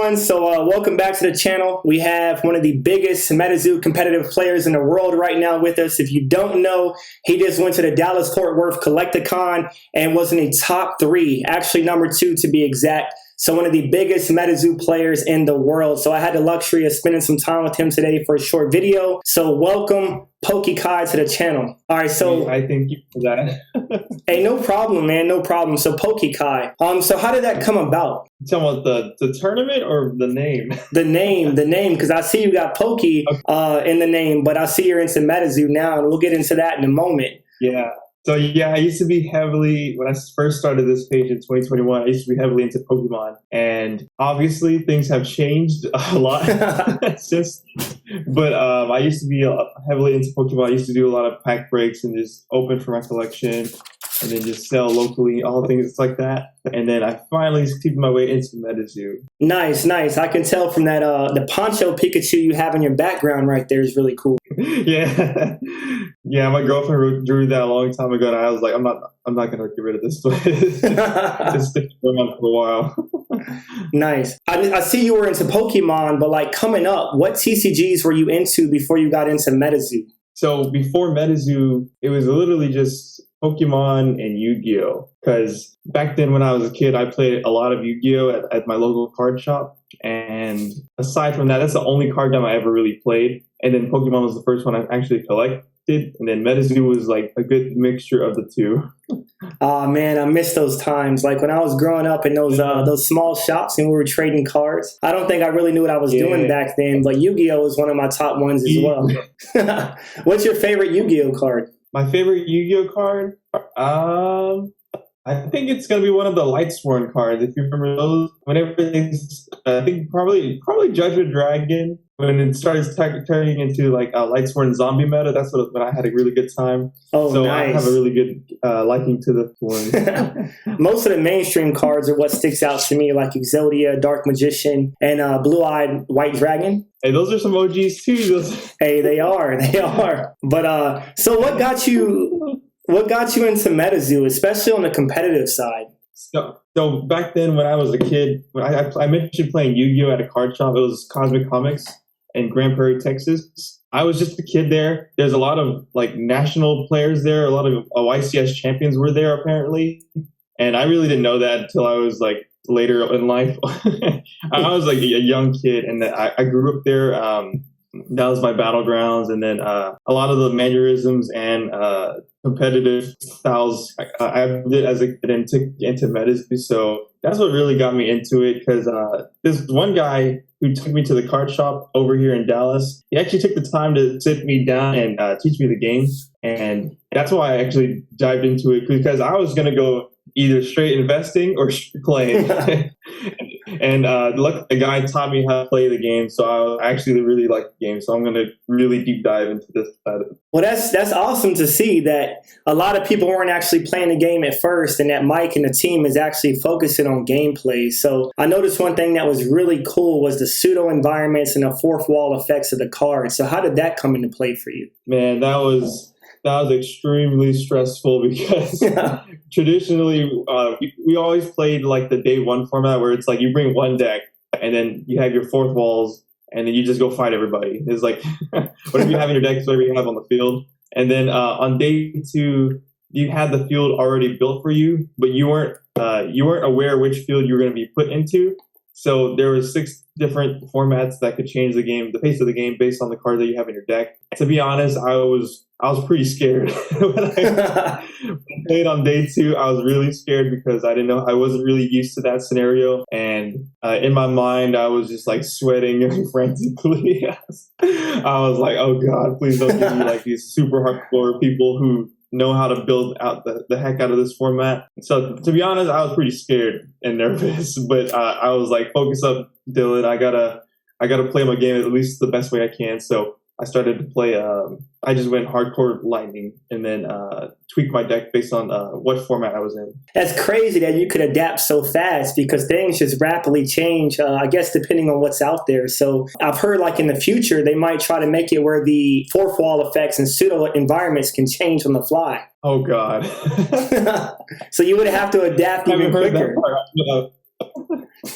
everyone. So welcome back to the channel. We have one of the biggest Metazoo competitive players in the world right now with us. If you don't know, he just went to the Dallas-Fort Worth Collecticon and was in the top 3, actually number 2 to be exact. So one of the biggest Metazoo players in the world. So I had the luxury of spending some time with him today for a short video. So welcome Poke Khai to the channel. All right, so I thank you for that. Hey, no problem, man, no problem. So Poke Khai, so how did that come about? You talking about the tournament or the name? The name, because I see you got Poke in the name, but I see you're into Metazoo now, and we'll get into that in a moment. Yeah. So yeah, I used to be heavily, when I first started this page in 2021, I used to be heavily into Pokemon. And obviously things have changed a lot since, but I used to be heavily into Pokemon. I used to do a lot of pack breaks and just open for my collection and then just sell locally, all things like that. And then I finally peeped my way into Metazoo. Nice, nice. I can tell from that the poncho Pikachu you have in your background right there is really cool. Yeah. Yeah, my girlfriend drew that a long time ago, and I was like, I'm not gonna get rid of this place. Just stick around for a while. Nice. I see you were into Pokemon, but like coming up, what TCGs were you into before you got into Metazoo? So before Metazoo, it was literally just Pokemon and Yu-Gi-Oh! Because back then when I was a kid, I played a lot of Yu-Gi-Oh! At my local card shop. And aside from that, that's the only card game I ever really played. And then Pokemon was the first one I actually collected. And then Metazoo was like a good mixture of the two. Oh man, I miss those times. Like when I was growing up in those small shops and we were trading cards. I don't think I really knew what I was doing back then, but Yu-Gi-Oh! Was one of my top ones as well. What's your favorite Yu-Gi-Oh! Card? My favorite Yu-Gi-Oh! Card? I think it's gonna be one of the Lightsworn cards. If you remember those, whenever I think probably Judgment Dragon. When it started turning into like a Lightsworn zombie meta, that's when I had a really good time. Oh, so nice. I have a really good liking to the one. Most of the mainstream cards are what sticks out to me, like Exodia, Dark Magician, and Blue-Eyed White Dragon. Hey, those are some OGs too. Hey, they are. But so what got you into Metazoo, especially on the competitive side? So back then when I was a kid, when I mentioned playing Yu-Gi-Oh! At a card shop, it was Cosmic Comics in Grand Prairie, Texas. I was just a kid there. There's a lot of like national players there. A lot of YCS champions were there apparently. And I really didn't know that until I was like later in life. I was like a young kid and I grew up there. That was my battlegrounds. And then a lot of the mannerisms and competitive styles I did as a kid into Metazoo. So that's what really got me into it, because this one guy who took me to the card shop over here in Dallas, he actually took the time to sit me down and teach me the game. And that's why I actually dived into it, because I was going to go either straight investing or playing. And luckily, the guy taught me how to play the game, so I actually really like the game. So I'm going to really deep dive into this side of it. Well, that's awesome to see that a lot of people weren't actually playing the game at first, and that Mike and the team is actually focusing on gameplay. So I noticed one thing that was really cool was the pseudo environments and the fourth wall effects of the cards. So how did that come into play for you? Man, that was extremely stressful, because traditionally we always played like the day one format, where it's like you bring one deck and then you have your fourth walls and then you just go fight everybody. It's like whatever you have in your deck is whatever you have on the field. And then on day 2 you had the field already built for you, but you weren't aware which field you were going to be put into. So there were 6 different formats that could change the game, the pace of the game, based on the cards that you have in your deck. To be honest, I was pretty scared when I played on day 2. I was really scared because I wasn't really used to that scenario, and in my mind I was just like sweating frantically. I was like, oh god, please don't give me like these super hardcore people who know how to build out the heck out of this format. So to be honest, I was pretty scared and nervous, but I was like, focus up, Dylan. I gotta play my game at least the best way I can. So I started to play, I just went hardcore lightning and then tweaked my deck based on what format I was in. That's crazy that you could adapt so fast, because things just rapidly change, I guess, depending on what's out there. So I've heard like in the future, they might try to make it where the fourth wall effects and pseudo environments can change on the fly. Oh, God. So you would have to adapt even quicker.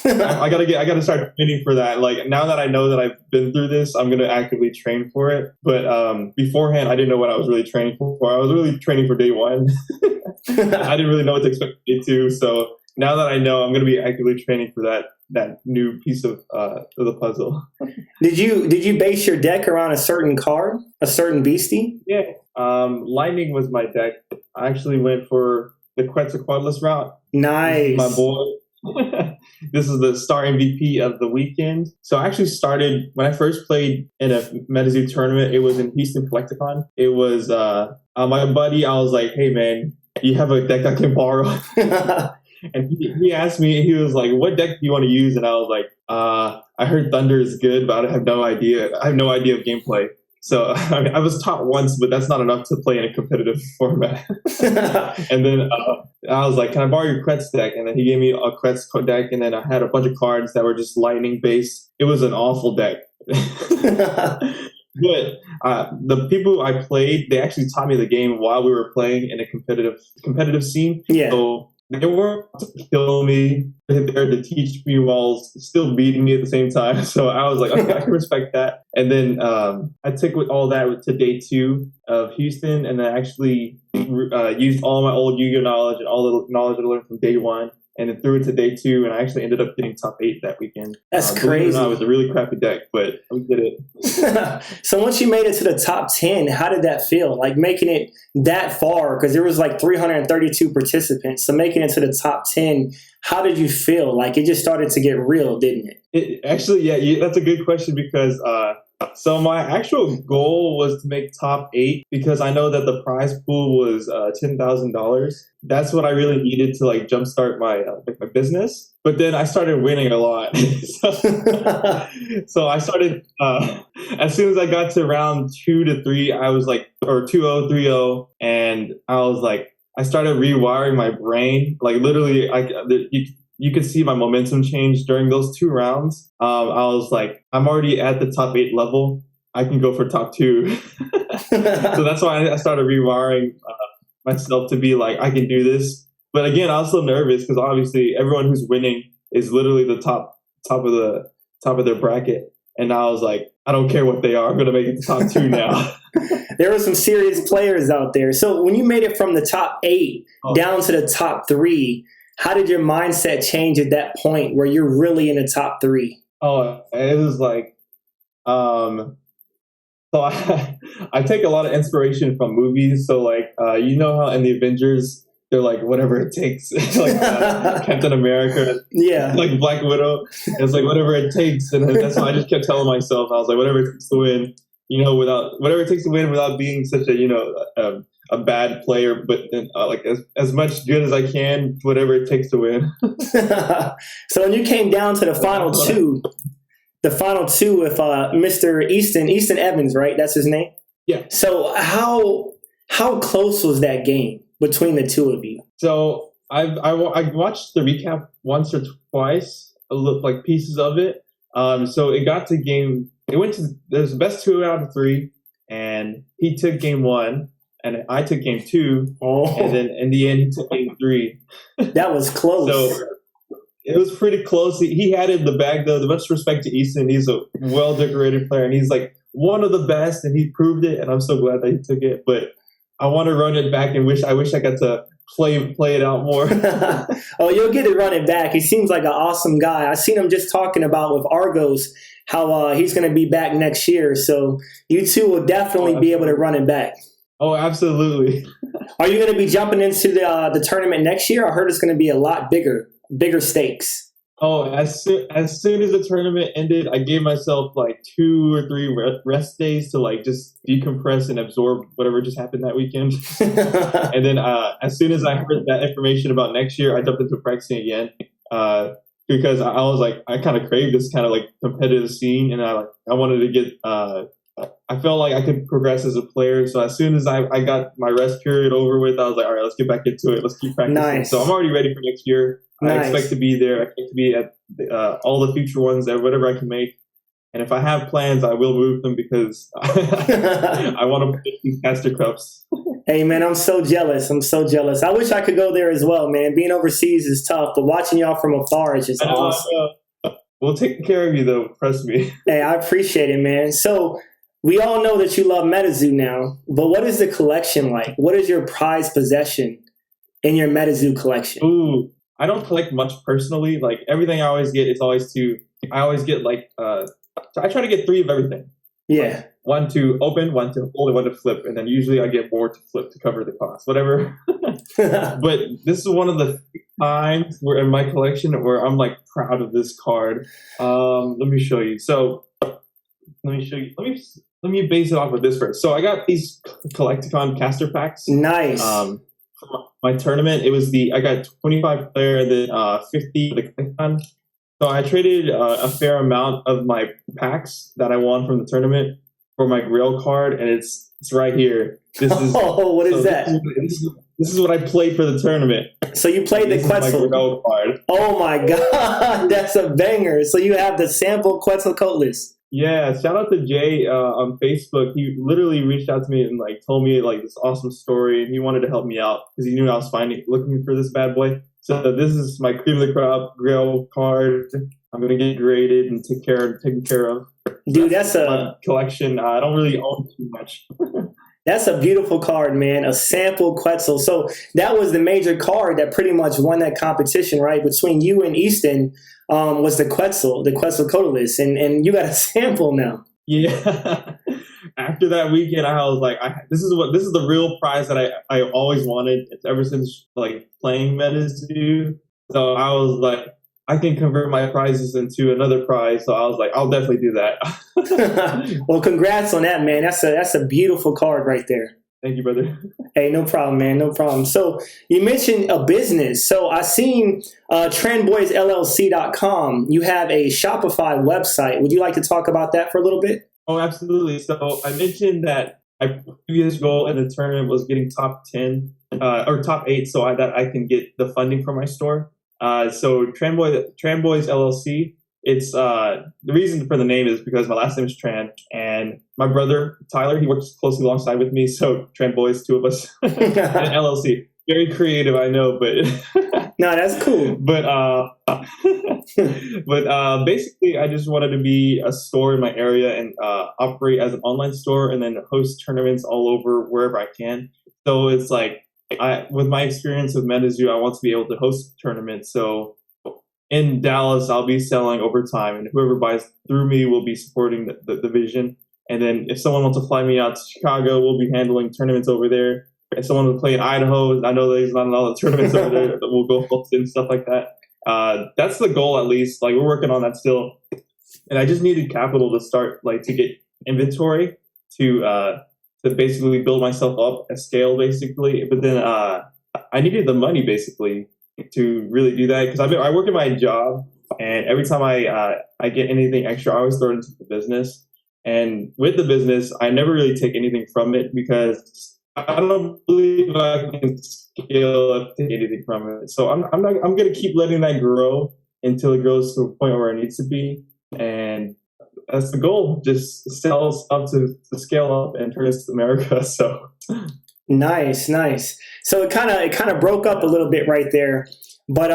I gotta start training for that. Like now that I know that I've been through this, I'm gonna actively train for it. But beforehand, I didn't know what I was really training for. I was really training for day one. I didn't really know what to expect day two. So now that I know, I'm gonna be actively training for that new piece of the puzzle. Did you base your deck around a certain card, a certain beastie? Yeah. Lightning was my deck. I actually went for the Quetzalcoatlus route. Nice. My boy. This is the star MVP of the weekend. So I actually started when I first played in a Metazoo tournament. It was in Houston Collecticon. It was my buddy. I was like, "Hey man, you have a deck I can borrow?" And he asked me. He was like, "What deck do you want to use?" And I was like, "I heard Thunder is good, but I have no idea. I have no idea of gameplay." So I was taught once, but that's not enough to play in a competitive format. And then I was like, "Can I borrow your Kretz deck?" And then he gave me a Kretz deck, and then I had a bunch of cards that were just lightning based. It was an awful deck. But the people I played, they actually taught me the game while we were playing in a competitive scene. Yeah. So they weren't to kill me. They're there to teach me while still beating me at the same time. So I was like, okay, I can respect that. And then I took with all that to day two of Houston, and then actually used all my old Yugioh knowledge and all the knowledge I learned from day one, and then threw it to day two, and I actually ended up getting top 8 that weekend. That's crazy. It was a really crappy deck, but we did it. So once you made it to the top 10, how did that feel? Like making it that far, because there was like 332 participants. So making it to the top 10, how did you feel? Like it just started to get real, didn't it? Actually, yeah, that's a good question because so my actual goal was to make top 8 because I know that the prize pool was $10,000. That's what I really needed to like jumpstart my business. But then I started winning a lot. So I started as soon as I got to round 2 to 3, I was like, or 2-0, 3-0, and I was like, I started rewiring my brain. Like literally, you could see my momentum change during those 2 rounds. I was like, I'm already at the top 8 level. I can go for top 2. So that's why I started rewiring myself to be like, I can do this. But again, I was so nervous because obviously everyone who's winning is literally the top of their bracket. And I was like, I don't care what they are. I'm going to make it to top 2 now. There were some serious players out there. So when you made it from the top 8 down to the top 3, how did your mindset change at that point where you're really in the top 3? Oh, it was like, so I take a lot of inspiration from movies. So like, you know how in the Avengers, they're like, whatever it takes, like Captain America, yeah, like Black Widow. It's like, whatever it takes. And that's why I just kept telling myself, I was like, whatever it takes to win, whatever it takes to win without being such a, a bad player, but like as much good as I can, whatever it takes to win. So when you came down to the final two with Mr. Easton Evans, right? That's his name? Yeah. So how close was that game between the two of you? So I watched the recap once or twice, like pieces of it. So it got to there's the best 2 out of 3, and he took game 1. And I took game 2, and then in the end, he took game 3. That was close. So it was pretty close. He had it in the bag, though. The much respect to Easton. He's a well-decorated player, and he's like one of the best, and he proved it, and I'm so glad that he took it. But I want to run it back, and I wish I got to play it out more. Oh, you'll get to run it back. He seems like an awesome guy. I seen him just talking about with Argos how he's going to be back next year. So you two will definitely be able to run it back. Oh, absolutely. Are you going to be jumping into the tournament next year? I heard it's going to be a lot bigger stakes. Oh, as soon as the tournament ended, I gave myself like 2 or 3 rest days to like just decompress and absorb whatever just happened that weekend. And then as soon as I heard that information about next year, I jumped into practicing again because I was like, I kind of craved this kind of like competitive scene, and I wanted to get. I felt like I could progress as a player. So as soon as I got my rest period over with, I was like, all right, let's get back into it. Let's keep practicing. Nice. So I'm already ready for next year. Nice. I expect to be there. I expect to be at all the future ones, whatever I can make. And if I have plans, I will move them because I want to put these Caster Cups. Hey, man, I'm so jealous. I'm so jealous. I wish I could go there as well, man. Being overseas is tough, but watching y'all from afar is just I know, awesome. we'll take care of you, though. Trust me. Hey, I appreciate it, man. So we all know that you love Metazoo now, but what is the collection like? What is your prized possession in your Metazoo collection? Ooh, I don't collect much personally. Like everything I always get, I always get like, so I try to get 3 of everything. Yeah. Like, 1 to open, 1 to hold, and 1 to flip. And then usually I get more to flip to cover the cost, whatever. But this is one of the times where in my collection where I'm like proud of this card. Let me show you. So let me show you. Let me base it off of this first. So I got these Collecticon caster packs. Nice. For my tournament, I got 25 player and then 50 the Collecticon. So I traded a fair amount of my packs that I won from the tournament for my Grail card, and it's right here. This is what is that? This is what I played for the tournament. So you played the Quetzal. Card. Oh my god, that's a banger! So you have the Samplequetzal Kotalis. Yeah, shout out to Jay on Facebook. He literally reached out to me and like told me like this awesome story, and he wanted to help me out because he knew I was looking for this bad boy. So this is my cream of the crop Grail card. I'm gonna get graded and taken care of. Dude, that's my collection. I don't really own too much. That's a beautiful card, man. A Samplequetzal. So that was the major card that pretty much won that competition, right? Between you and Easton was the Quetzal Kotalis, and you got a sample now. Yeah. After that weekend, I was like, this is the real prize that I always wanted ever since like playing Metazoo. So I was like, I can convert my prizes into another prize. So I was like, I'll definitely do that. Well, congrats on that, man. That's a beautiful card right there. Thank you, brother. Hey, no problem, man. No problem. So you mentioned a business. So I seen TrendboysLLC.com. You have a Shopify website. Would you like to talk about that for a little bit? Oh, absolutely. So I mentioned that my previous goal in the tournament was getting top 10 or top 8 so that I can get the funding for my store. So Trendboys LLC, it's the reason for the name is because my last name is Tran, and my brother Tyler, he works closely alongside with me, so Trendboys, 2 of us, and LLC. Very creative, I know, but no, that's cool. But basically, I just wanted to be a store in my area and operate as an online store, and then host tournaments all over wherever I can. So it's like, with my experience with Metazoo, I want to be able to host tournaments. So in Dallas, I'll be selling over time, and whoever buys through me will be supporting the vision. And then if someone wants to fly me out to Chicago, we'll be handling tournaments over there. If someone will play in Idaho, I know there's not a lot of tournaments over there, but we'll go host and stuff like that. That's the goal, at least. Like, we're working on that still. And I just needed capital to start, like, to get inventory to basically build myself up at scale, basically. But then I needed the money, basically, to really do that. Because I work at my job, and every time I get anything extra, I always throw it into the business. And with the business, I never really take anything from it because I don't believe I can scale up to anything from it. So I'm going to keep letting that grow until it grows to a point where it needs to be. And that's the goal. Just sell stuff to scale up and turn this to America. So nice. So it kind of broke up a little bit right there. But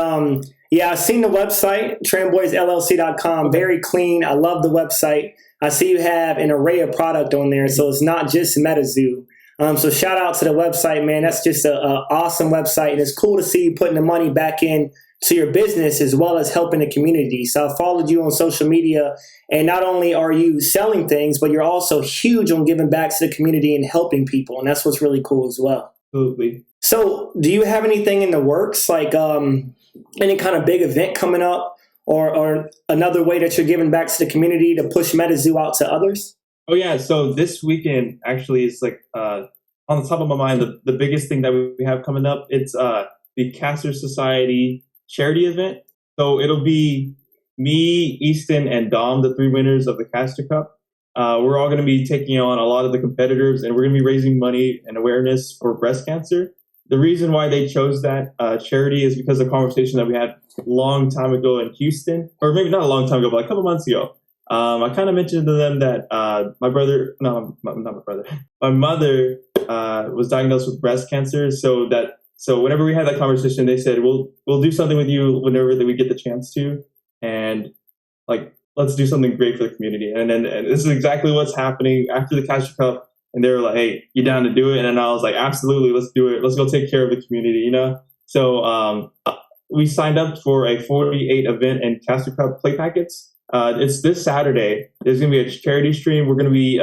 yeah, I've seen the website, TrendboysLLC.com, very clean. I love the website. I see you have an array of product on there, so it's not just Metazoo. So shout out to the website, man. That's just an awesome website, and it's cool to see you putting the money back in to your business as well as helping the community. So I followed you on social media, and not only are you selling things, but you're also huge on giving back to the community and helping people, and that's what's really cool as well. Absolutely. So do you have anything in the works, like any kind of big event coming up, or another way that you're giving back to the community to push Metazoo out to others? Oh, yeah. So this weekend actually is like on the top of my mind, the biggest thing that we have coming up. It's the Caster Society charity event. So it'll be me, Easton, and Dom, the 3 winners of the Caster Cup. We're all going to be taking on a lot of the competitors, and we're going to be raising money and awareness for breast cancer. The reason why they chose that charity is because of the conversation that we had a long time ago in Houston, or maybe not a long time ago, but a couple months ago. I kind of mentioned to them that my mother was diagnosed with breast cancer. So whenever we had that conversation, they said we'll do something with you whenever that we get the chance to, and like let's do something great for the community. And this is exactly what's happening after the Caster Cup. And they were like, "Hey, you down to do it?" And then I was like, "Absolutely, let's do it. Let's go take care of the community." You know. So we signed up for a 48 event and Caster Cup play packets. It's this Saturday. There's going to be a charity stream. We're going to be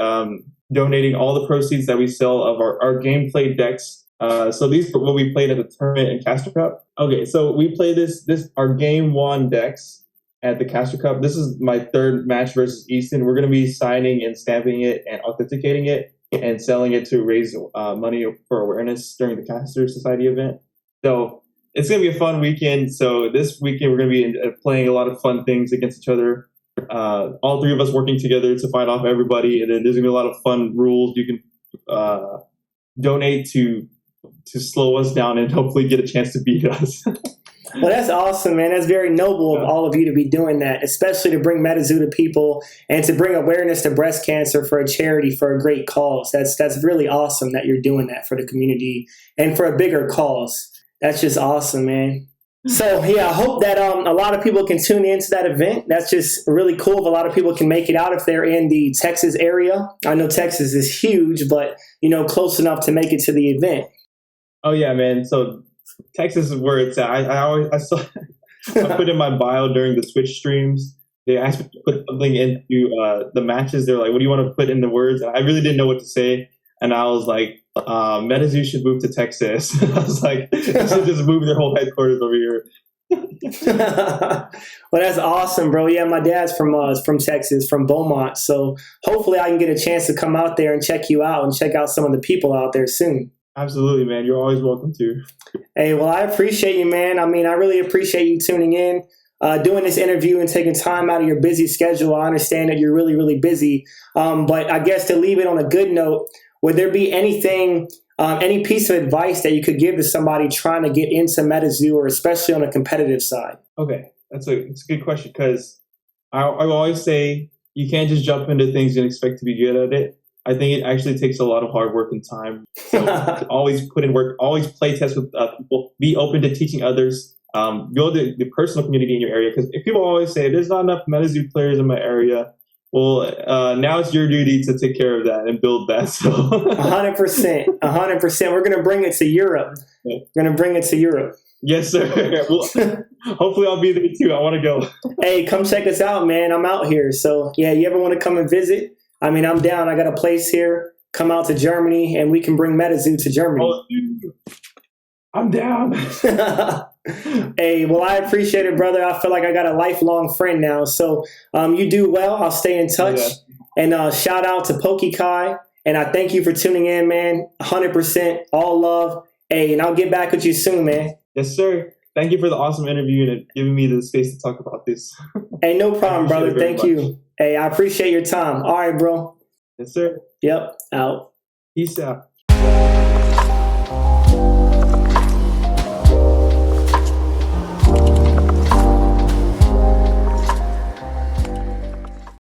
donating all the proceeds that we sell of our gameplay decks. So these are what we played at the tournament and Caster Cup. Okay, so we play our game one decks at the Caster Cup. This is my third match versus Easton. We're going to be signing and stamping it and authenticating it and selling it to raise money for awareness during the Caster Society event. So it's going to be a fun weekend. So this weekend we're going to be playing a lot of fun things against each other. All three of us working together to fight off everybody. And then there's going to be a lot of fun rules. You can donate to slow us down and hopefully get a chance to beat us. Well, that's awesome, man. That's very noble of all of you to be doing that, especially to bring Metazoo to people and to bring awareness to breast cancer for a charity, for a great cause. That's really awesome that you're doing that for the community and for a bigger cause. That's just awesome, man. So, yeah, I hope that a lot of people can tune into that event. That's just really cool if a lot of people can make it out if they're in the Texas area. I know Texas is huge, but, close enough to make it to the event. Oh, yeah, man. So Texas is where it's at. I put in my bio during the Twitch streams. They asked me to put something into the matches. They're like, "What do you want to put in the words?" And I really didn't know what to say. And I was like, Metazoo should move to Texas. I was like, they should just move their whole headquarters over here. Well, that's awesome, bro. Yeah, my dad's from Texas, from Beaumont. So hopefully I can get a chance to come out there and check you out and check out some of the people out there soon. Absolutely, man. You're always welcome to. Hey, well, I appreciate you, man. I mean, I really appreciate you tuning in, doing this interview and taking time out of your busy schedule. I understand that you're really, really busy. But I guess to leave it on a good note, would there be anything, any piece of advice that you could give to somebody trying to get into Metazoo, or especially on a competitive side? Okay, it's a good question, because I always say you can't just jump into things and expect to be good at it. I think it actually takes a lot of hard work and time. So always put in work, always play test with people, be open to teaching others, build the personal community in your area. Because if people always say, "There's not enough Metazoo players in my area," well, now it's your duty to take care of that and build that. So 100%. We're going to bring it to Europe. Yeah. We're going to bring it to Europe. Yes, sir. Well, hopefully I'll be there too. I want to go. Hey, come check us out, man. I'm out here. So yeah, you ever want to come and visit? I mean, I'm down. I got a place here. Come out to Germany, and we can bring Metazoo to Germany. Oh, dude. I'm down. Hey, well, I appreciate it, brother. I feel like I got a lifelong friend now. So you do well. I'll stay in touch. Yeah. And shout out to Poke Khai. And I thank you for tuning in, man. 100%. All love. Hey, and I'll get back with you soon, man. Yes, sir. Thank you for the awesome interview and giving me the space to talk about this. Hey, no problem, brother. Thank you. Hey, I appreciate your time. All right, bro. Yes, sir. Yep. Out. Peace out.